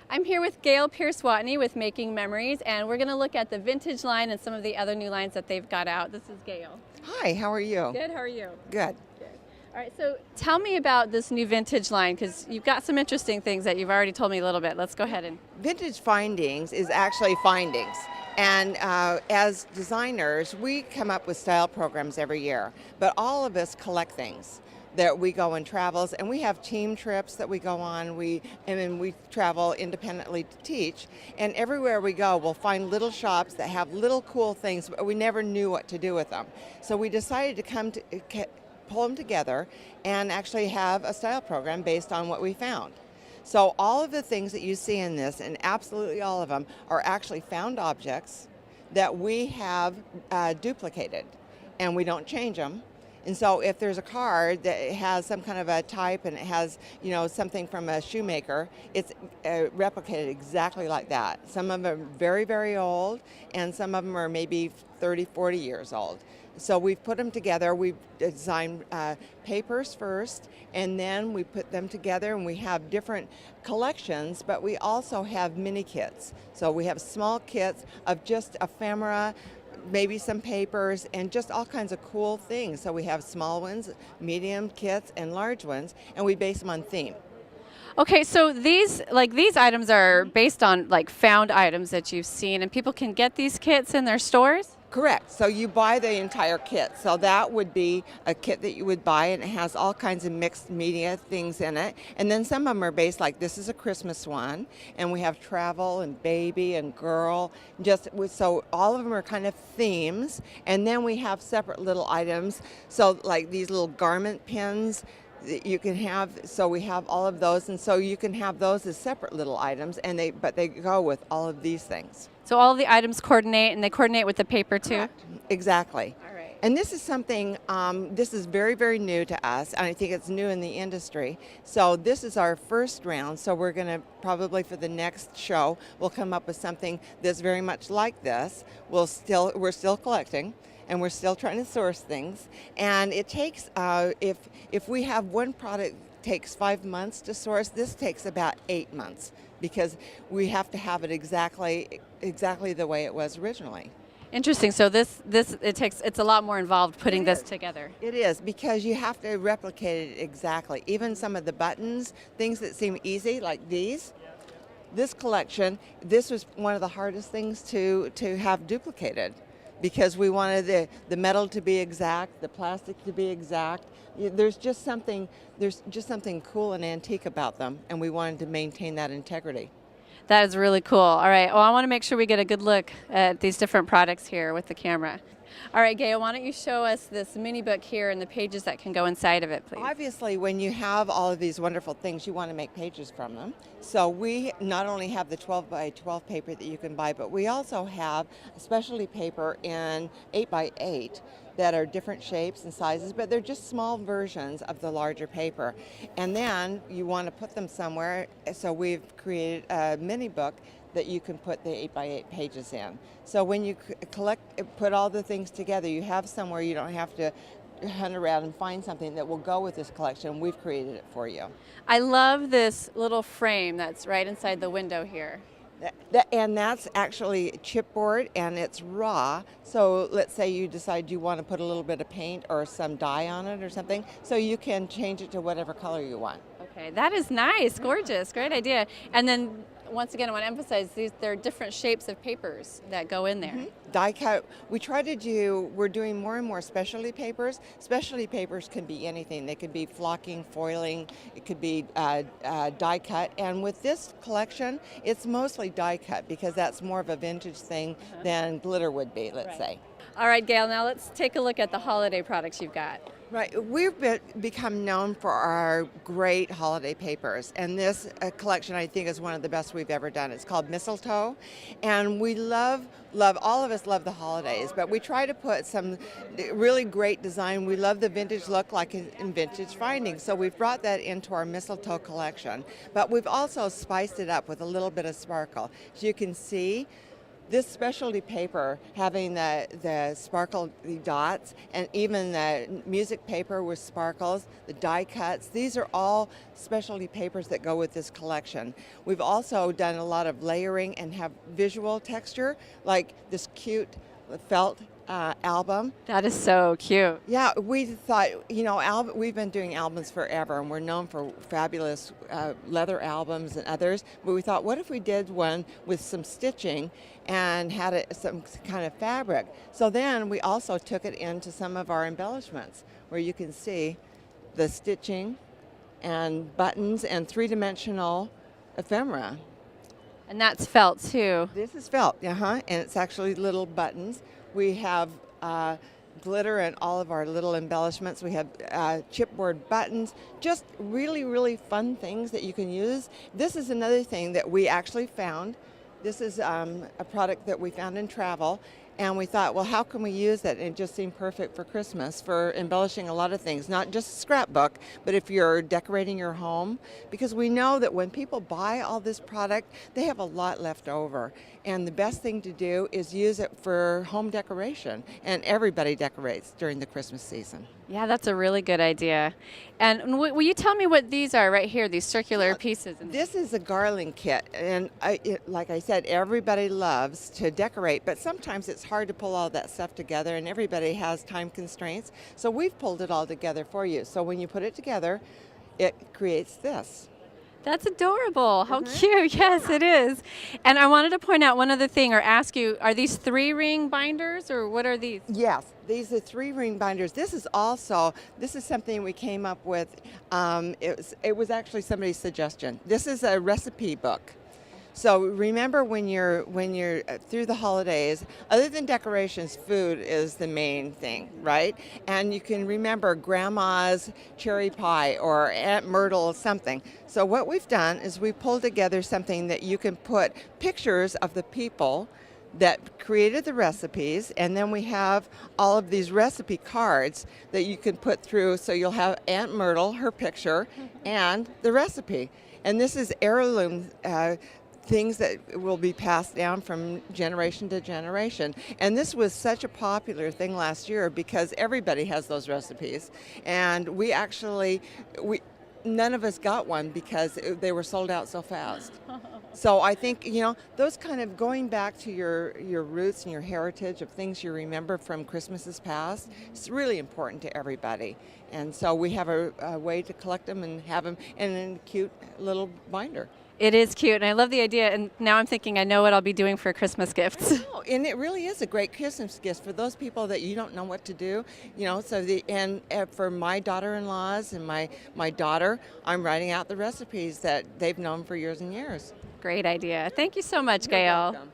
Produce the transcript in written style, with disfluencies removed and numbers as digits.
I'm here with Gail Pierce-Watney with Making Memories, and we're going to look at the vintage line and some of the other new lines that they've got out. This is Gail. Hi, how are you? Good, how are you? Good. Good. All right, so tell me about this new vintage line, because you've got some interesting things that you've already told me a little bit. Let's go ahead and... Vintage Findings is actually findings. And as designers, we come up with style programs every year, but all of us collect things. That we go on travels, and we have team trips that we go on. And then we travel independently to teach, and everywhere we go, we'll find little shops that have little cool things, but we never knew what to do with them. So we decided to pull them together and actually have a style program based on what we found. So all of the things that you see in this, and absolutely all of them, are actually found objects that we have duplicated, and we don't change them. And so if there's a card that has some kind of a type and it has, something from a shoemaker, it's replicated exactly like that. Some of them are very, very old, and some of them are maybe 30, 40 years old. So we've put them together. We've designed papers first, and then we put them together, and we have different collections, but we also have mini kits. So we have small kits of just ephemera, maybe some papers, and just all kinds of cool things. So we have small ones, medium kits, and large ones, and we base them on theme. Okay, so these items are based on found items that you've seen, and people can get these kits in their stores? Correct. So you buy the entire kit. So that would be a kit that you would buy, and it has all kinds of mixed media things in it. And then some of them are based, like this is a Christmas one, and we have travel and baby and girl. So all of them are kind of themes. And then we have separate little items. So like these little garment pins that you can have. So we have all of those, and so you can have those as separate little items, but they go with all of these things. So all of the items coordinate, and they coordinate with the paper too? Correct. Exactly. All right. And this is something, this is very, very new to us, and I think it's new in the industry. So this is our first round, so we're going to probably for the next show, we'll come up with something that's very much like this. We're still collecting, and we're still trying to source things. And it takes, if we have one product takes 5 months to source, this takes about 8 months, because we have to have it exactly the way it was originally. Interesting. So it's a lot more involved putting this together. It is, because you have to replicate it exactly. Even some of the buttons, things that seem easy, like these. This collection, this was one of the hardest things to have duplicated, because we wanted the metal to be exact, the plastic to be exact. There's just something cool and antique about them, and we wanted to maintain that integrity. That is really cool. All right. Well, I want to make sure we get a good look at these different products here with the camera. All right, Gail, why don't you show us this mini book here and the pages that can go inside of it, please? Obviously, when you have all of these wonderful things, you want to make pages from them. So we not only have the 12 by 12 paper that you can buy, but we also have a specialty paper in 8 by 8 that are different shapes and sizes, but they're just small versions of the larger paper. And then you want to put them somewhere, so we've created a mini book that you can put the 8 by 8 pages in. So when you put all the things together, you have somewhere you don't have to hunt around and find something that will go with this collection. We've created it for you. I love this little frame that's right inside the window here. And that's actually chipboard, and it's raw. So let's say you decide you want to put a little bit of paint or some dye on it or something, so you can change it to whatever color you want. Okay, that is nice, gorgeous, great idea. And then once again, I want to emphasize there are different shapes of papers that go in there. Mm-hmm. Die cut. We're doing more and more specialty papers. Specialty papers can be anything. They could be flocking, foiling, it could be die cut. And with this collection, it's mostly die cut, because that's more of a vintage thing than glitter would be, let's say. All right, Gail, now let's take a look at the holiday products you've got. Right, we've become known for our great holiday papers, and this collection I think is one of the best we've ever done. It's called Mistletoe, and we love, all of us love the holidays, but we try to put some really great design. We love the vintage look like in Vintage Findings, so we've brought that into our Mistletoe collection, but we've also spiced it up with a little bit of sparkle. As you can see, This specialty paper, having the sparkle dots, and even the music paper with sparkles, the die cuts, these are all specialty papers that go with this collection. We've also done a lot of layering and have visual texture, like this cute felt album. That is so cute. Yeah, we thought, we've been doing albums forever, and we're known for fabulous leather albums and others, but we thought, what if we did one with some stitching and had some kind of fabric? So then we also took it into some of our embellishments, where you can see the stitching and buttons and three-dimensional ephemera. And that's felt too. This is felt, and it's actually little buttons. We have glitter in all of our little embellishments. We have chipboard buttons, just really, really fun things that you can use. This is another thing that we actually found. This is a product that we found in travel, and we thought, well, how can we use it? And it just seemed perfect for Christmas, for embellishing a lot of things, not just a scrapbook, but if you're decorating your home, because we know that when people buy all this product, they have a lot left over. And the best thing to do is use it for home decoration, and everybody decorates during the Christmas season. Yeah, that's a really good idea. And will you tell me what these are right here, these circular pieces? This is a garland kit, and like I said, everybody loves to decorate, but sometimes it's hard to pull all that stuff together, and everybody has time constraints. So we've pulled it all together for you. So when you put it together, it creates this. That's adorable. How cute. Yes, it is. And I wanted to point out one other thing or ask you, are these 3-ring binders or what are these? Yes, these are 3-ring binders. This is something we came up with. It was actually somebody's suggestion. This is a recipe book. So remember, when you're through the holidays, other than decorations, food is the main thing, right? And you can remember Grandma's cherry pie or Aunt Myrtle something. So what we've done is we pulled together something that you can put pictures of the people that created the recipes, and then we have all of these recipe cards that you can put through, so you'll have Aunt Myrtle, her picture, and the recipe. And this is heirloom things that will be passed down from generation to generation. And this was such a popular thing last year because everybody has those recipes. And none of us got one because they were sold out so fast. So I think, those kind of going back to your roots and your heritage of things you remember from Christmases past, it's really important to everybody. And so we have a way to collect them and have them in a cute little binder. It is cute, and I love the idea, and now I'm thinking I know what I'll be doing for Christmas gifts. And it really is a great Christmas gift for those people that you don't know what to do, and for my daughter-in-laws and my daughter, I'm writing out the recipes that they've known for years and years. Great idea. Thank you so much, You're Gail. welcome.